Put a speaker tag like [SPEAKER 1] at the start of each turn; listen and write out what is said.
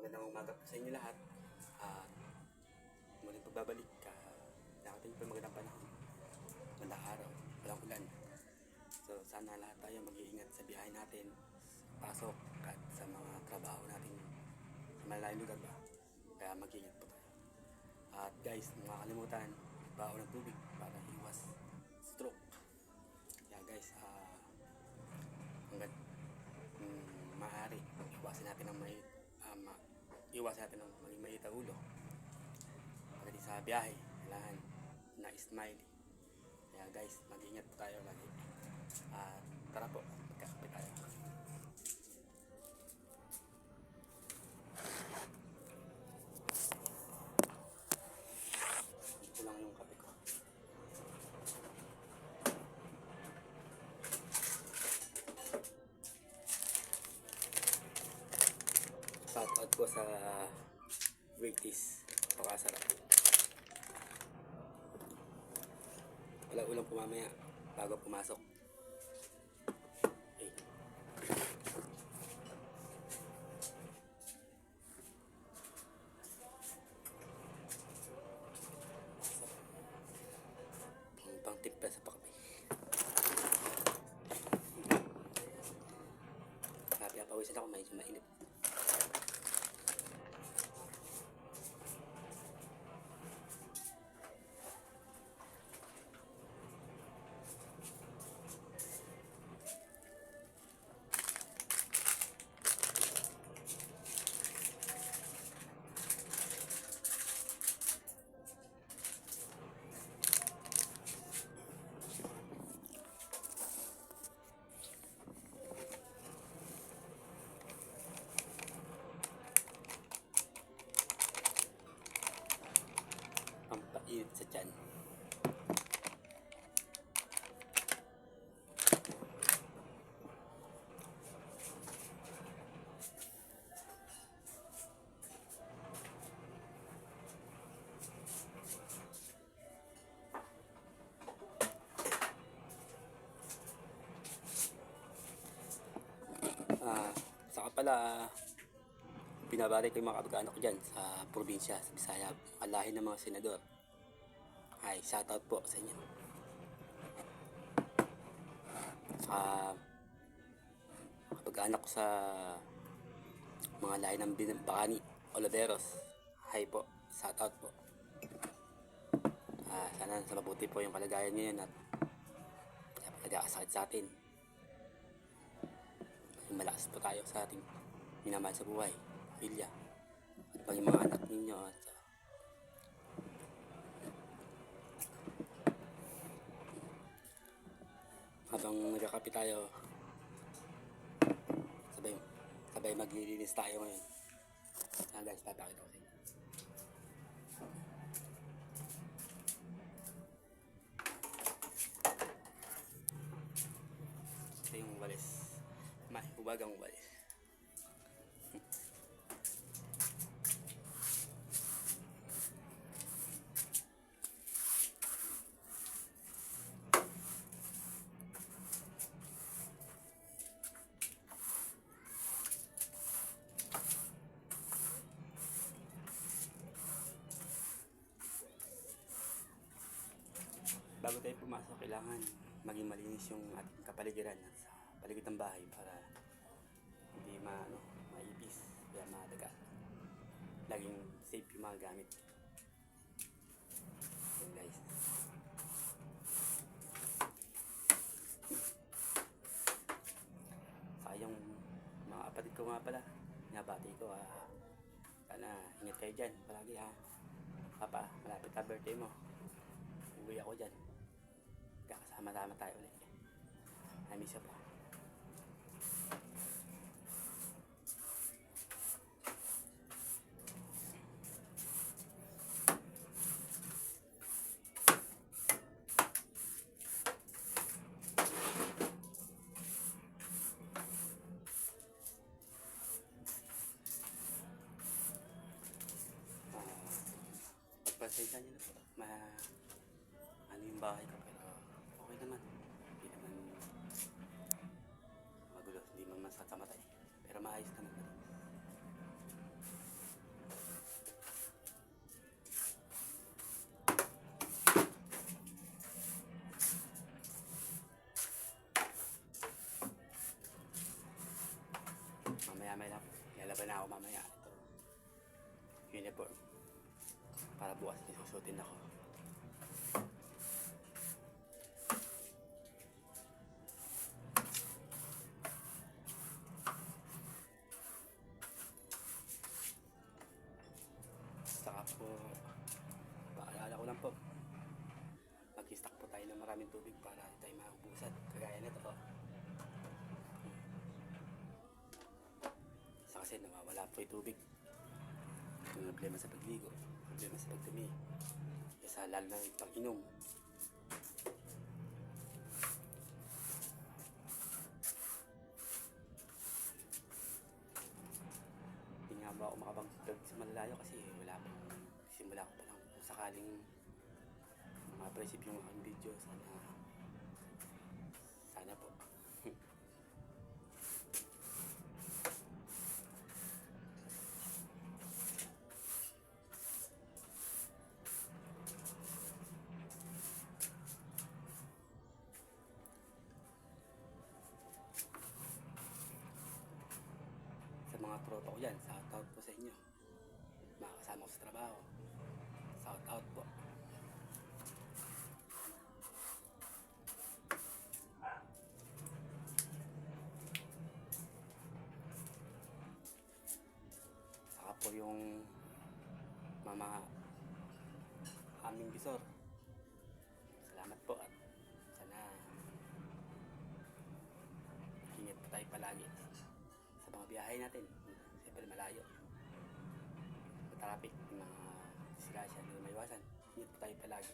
[SPEAKER 1] Magandang umaga po sa inyo lahat. Muling pagbabalik. Darating po magandang panahon. Magandang araw. Walang ulan. So sana lahat tayo mag-iingat sa biyahe natin, pasok at sa mga trabaho natin sa malayong lugar ba. Kaya mag-iingat po tayo. At guys, mga kalimutan, baon ng tubig para iwas stroke. Kaya guys, hanggat maaari, iwasan natin ang iwasan natin ang maging mainit ang ulo. Pagdating sa biyahe, kailangan na smile. Kaya guys, mag-ingat po tayo lagi. Tara po, magkakape tayo. Ito lang yung kape ko. Shout out po sa British. Pakasarap. Wala ulang po mamaya bago pumasok. Okay. Pang timpla sa pakape. Pawisan ako, medyo mainit. Pampainit sa tiyan. Saka pala, binabalik ko yung mga kapag-anak ko dyan sa probinsya, sa Bisaya, alahin ng mga senador. Ay, shoutout po sa inyo. Sa kapag-anak ko sa mga lahi ng Bacani, Olaveros, hi po, shoutout po. Sana sa mabuti po yung kalagayan ngayon at nagkakasakit sa atin. Malakas po tayo sa ating minamahal sa buhay, pamilya, at pang mga anak ninyo. At habang nagkakape tayo, sabay maglilinis tayo ngayon. Guys, papakita ko sa inyo. Ito yung walis. Hubagang walis. Bago tayo pumasok, kailangan maging malinis yung ating kapaligiran at sa paligid ng bahay para hindi maipis, kaya madaga. Laging safe yung mga gamit. Yan guys. Saka yung mga kapatid ko nga pala, nabati ko, sana ingat kayo dyan palagi ha. Papa, malapit na birthday mo. Uwi ako dyan. Kakasama-sama tayo ulit. I-miss you pa. Pasensya nyo na po. Ano yung bahay ko, pero okay naman. Hindi naman magulo, hindi man masakit sa matay. Pero maayos naman. Lalaban na ako mamaya. Ito. Uniform. Para bukas isusutin ako. Saka po, paalala ko lang po, mag-stock po tayo ng maraming tubig para hindi tayo maubusan. Kagaya nito po. Sa kasi nawawala po yung tubig. Problema sa pagligo, problema sa pagdumi. Isa lalo na yung pag-inom. Hindi nga ba ako makapag-vlog sa malalayo kasi wala pa. Simula ko pa lang kung sakaling ma-appreciate yung aking video. Sana po. Sa mga tropa ko dyan, shout out po sa inyo. Mga kasama ko sa trabaho, shout out po. Saka po yung mga aming bisor, salamat po at sana ingat po tayo palagi sa mga biyahe natin. Siyempre malayo, traffic, mga disgrasya, hindi na maiwasan. Ingat po tayo palagi.